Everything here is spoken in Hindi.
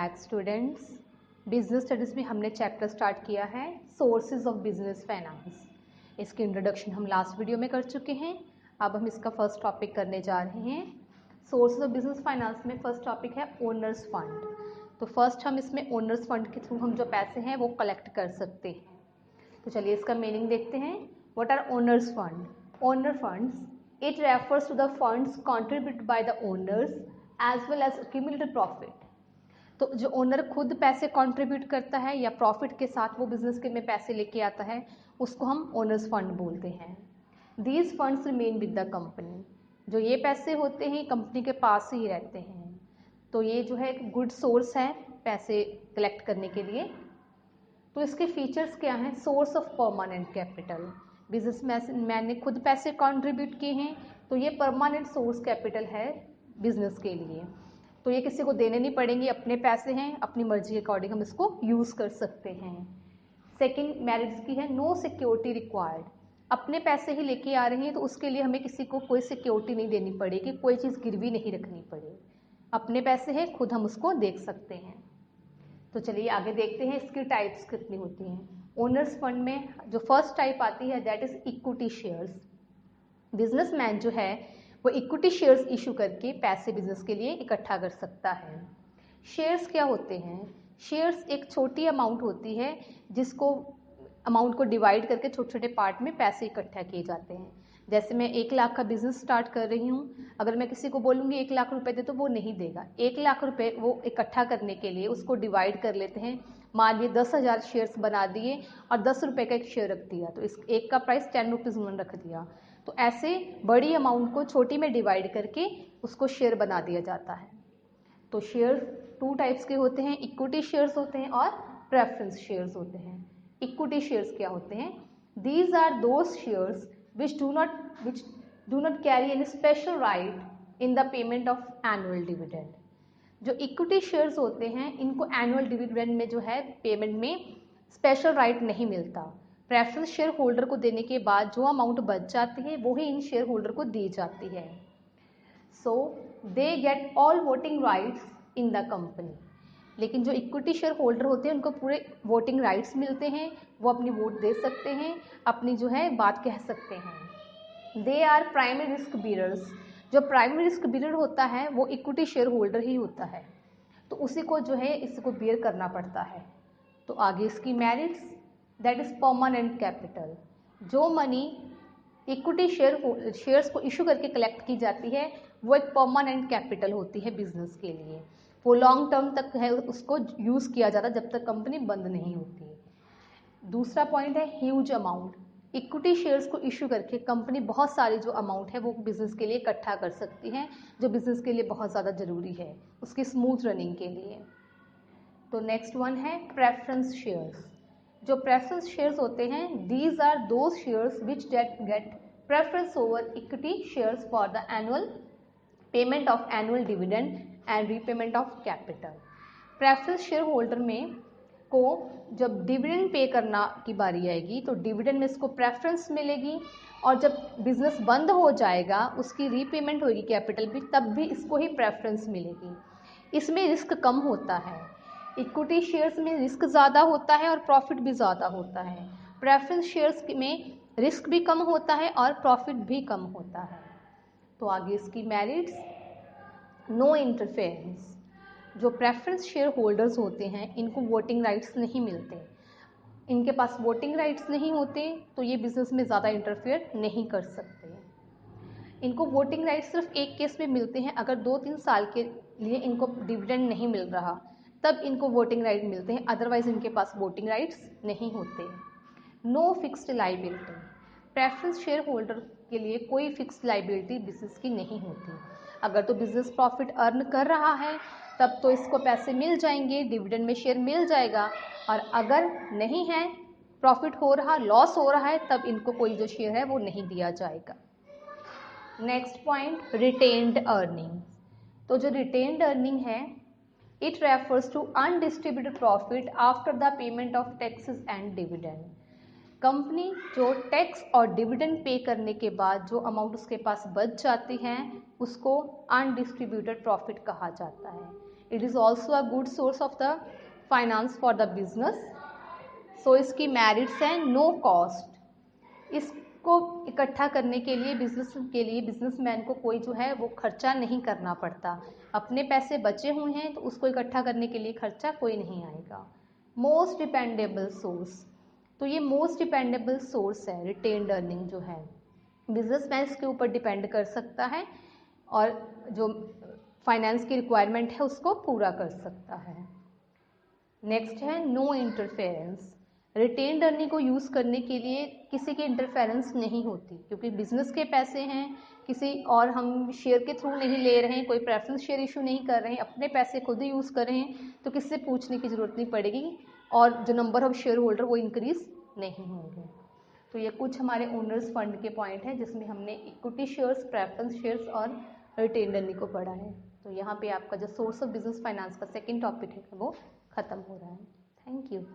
Back students. बिजनेस स्टडीज़ में हमने चैप्टर स्टार्ट किया है सोर्सेज ऑफ बिजनेस फाइनेंस। इसकी इंट्रोडक्शन हम लास्ट वीडियो में कर चुके हैं। अब हम इसका फर्स्ट टॉपिक करने जा रहे हैं। सोर्सेज ऑफ बिजनेस फाइनेंस में फर्स्ट टॉपिक है ओनर्स फंड। तो फर्स्ट हम इसमें ओनर्स फंड के थ्रू हम जो पैसे हैं वो कलेक्ट कर सकते हैं। तो चलिए इसका मीनिंग देखते हैं। What are owners fund? Owner funds, it refers to the funds contributed by the owners as well as accumulated profit. तो जो ओनर खुद पैसे कंट्रीब्यूट करता है या प्रॉफिट के साथ वो बिजनेस के में पैसे लेके आता है, उसको हम ओनर्स फंड बोलते हैं। These funds remain with the company. जो ये पैसे होते हैं कंपनी के पास ही रहते हैं। तो ये जो है एक गुड सोर्स है पैसे कलेक्ट करने के लिए। तो इसके फीचर्स क्या हैं? Source of permanent capital. Businessman ने खुद पैसे कंट्रीब्यूट किए हैं तो ये परमानेंट सोर्स कैपिटल है बिजनेस के लिए। तो ये किसी को देने नहीं पड़ेंगे, अपने पैसे हैं, अपनी मर्जी के अकॉर्डिंग हम इसको यूज़ कर सकते हैं। सेकंड मेरिट्स की है नो सिक्योरिटी रिक्वायर्ड। अपने पैसे ही लेके आ रहे हैं तो उसके लिए हमें किसी को कोई सिक्योरिटी नहीं देनी पड़ेगी, कोई चीज़ गिरवी नहीं रखनी पड़ेगी। अपने पैसे हैं, खुद हम उसको देख सकते हैं। तो चलिए आगे देखते हैं इसकी टाइप्स कितनी होती हैं। ओनर्स फंड में जो फर्स्ट टाइप आती है that is equity shares. Businessman जो है वो इक्विटी शेयर्स इशू करके पैसे बिजनेस के लिए इकट्ठा कर सकता है। शेयर्स क्या होते हैं? शेयर्स एक छोटी अमाउंट होती है जिसको अमाउंट को डिवाइड करके छोटे छोटे पार्ट में पैसे इकट्ठा किए जाते हैं। जैसे मैं 1 लाख का बिजनेस स्टार्ट कर रही हूँ, अगर मैं किसी को बोलूँगी 1 लाख रुपए दे तो वो नहीं देगा। 1 लाख रुपए वो इकट्ठा करने के लिए उसको डिवाइड कर लेते हैं। मान लिए 10,000 शेयर्स बना दिए और 10 रुपये का एक शेयर रख दिया, तो इस एक का प्राइस 10 रुपीज़ उन्होंने रख दिया। तो ऐसे बड़ी अमाउंट को छोटी में डिवाइड करके उसको शेयर बना दिया जाता है। तो शेयर 2 टाइप्स के होते हैं, इक्विटी शेयर्स होते हैं और प्रेफरेंस शेयर्स होते हैं। इक्विटी शेयर्स क्या होते हैं? These are those shares which do not carry any special right in the payment of annual dividend। जो इक्विटी शेयर्स होते हैं इनको एनुअल डिविडेंड में जो है पेमेंट में स्पेशल राइट नहीं मिलता। प्रेफरेंस शेयर होल्डर को देने के बाद जो अमाउंट बच जाती है वो ही इन शेयर होल्डर को दी जाती है। So they get all voting rights in the company. लेकिन जो इक्विटी शेयर होल्डर होते हैं उनको पूरे वोटिंग राइट्स मिलते हैं, वो अपनी वोट दे सकते हैं, अपनी जो है बात कह सकते हैं। They are primary risk bearers. जो प्राइमरी रिस्क बीयर होता है वो इक्विटी शेयर होल्डर ही होता है, तो उसी को जो है इसको बियर करना पड़ता है। तो आगे इसकी merits that is permanent capital. जो मनी इक्विटी शेयर्स को इशू करके कलेक्ट की जाती है वो एक परमानेंट कैपिटल होती है बिजनेस के लिए। वो लॉन्ग टर्म तक है उसको यूज़ किया जाता है जब तक कंपनी बंद नहीं होती। दूसरा पॉइंट है ह्यूज अमाउंट। इक्विटी शेयर्स को इशू करके कंपनी बहुत सारी जो अमाउंट है वो बिज़नेस के लिए इकट्ठा कर सकती है, जो बिज़नेस के लिए बहुत ज़्यादा ज़रूरी है उसकी स्मूथ रनिंग के लिए। तो नेक्स्ट वन है प्रेफरेंस शेयर्स। जो प्रेफरेंस शेयर्स होते हैं these are those shares which get preference over equity shares for the annual payment of annual dividend and repayment of capital. Preference share holder में को जब डिविडेंड पे करना की बारी आएगी तो डिविडेंड में इसको प्रेफरेंस मिलेगी, और जब बिजनेस बंद हो जाएगा उसकी रीपेमेंट होगी कैपिटल भी, तब भी इसको ही प्रेफरेंस मिलेगी। इसमें रिस्क कम होता है। इक्विटी शेयर्स में रिस्क ज़्यादा होता है और प्रॉफिट भी ज़्यादा होता है। प्रेफरेंस शेयर्स में रिस्क भी कम होता है और प्रॉफिट भी कम होता है। तो आगे इसकी मेरिट्स, नो इंटरफेरेंस। जो प्रेफरेंस शेयर होल्डर्स होते हैं इनको वोटिंग राइट्स नहीं मिलते, इनके पास वोटिंग राइट्स नहीं होते तो ये बिजनेस में ज़्यादा इंटरफेयर नहीं कर सकते। इनको वोटिंग राइट्स सिर्फ एक केस में मिलते हैं, अगर 2-3 साल के लिए इनको डिविडेंड नहीं मिल रहा तब इनको वोटिंग राइट मिलते हैं, अदरवाइज इनके पास वोटिंग राइट्स नहीं होते। No fixed liability. Preference share holder के लिए कोई फिक्स्ड लाइबिलिटी बिजनेस की नहीं होती। अगर तो बिजनेस प्रॉफिट अर्न कर रहा है तब तो इसको पैसे मिल जाएंगे, डिविडेंड में शेयर मिल जाएगा, और अगर नहीं है, प्रॉफिट हो रहा, लॉस हो रहा है, तब इनको कोई जो शेयर है वो नहीं दिया जाएगा। Next point, retained earning. तो जो रिटेन्ड अर्निंग है it refers to undistributed profit after the payment of taxes and dividend. Company जो टैक्स और डिविडेंड पे करने के बाद जो अमाउंट उसके पास बच जाती है उसको अनडिस्ट्रीब्यूटेड प्रॉफिट कहा जाता है। It is also a good source of the finance for the business. So इसकी मेरिट्स हैं नो कॉस्ट। इसको इकट्ठा करने के लिए बिजनेसमैन को कोई जो है वो खर्चा नहीं करना पड़ता। अपने पैसे बचे हुए हैं तो उसको इकट्ठा करने के लिए खर्चा कोई नहीं आएगा। मोस्ट डिपेंडेबल सोर्स, तो ये मोस्ट डिपेंडेबल सोर्स है रिटेन्ड अर्निंग जो है, बिजनेसमैन इसके ऊपर डिपेंड कर सकता है और जो फाइनेंस की रिक्वायरमेंट है उसको पूरा कर सकता है। नेक्स्ट है नो इंटरफेरेंस। रिटेन्ड अर्निंग को यूज़ करने के लिए किसी की इंटरफेरेंस नहीं होती, क्योंकि बिजनेस के पैसे हैं, किसी और हम शेयर के थ्रू नहीं ले रहे हैं, कोई प्रेफरेंस शेयर इशू नहीं कर रहे हैं, अपने पैसे खुद ही यूज़ कर रहे हैं, तो किससे पूछने की ज़रूरत नहीं पड़ेगी और जो नंबर ऑफ शेयर होल्डर वो इंक्रीज़ नहीं होंगे। तो ये कुछ हमारे ओनर्स फंड के पॉइंट हैं जिसमें हमने इक्विटी शेयर्स, प्रेफरेंस शेयर्स और रिटेन्ड अर्निंग को पढ़ा है। तो यहाँ पे आपका जो सोर्स ऑफ बिजनेस फाइनेंस का सेकेंड टॉपिक है वो ख़त्म हो रहा है। Thank you.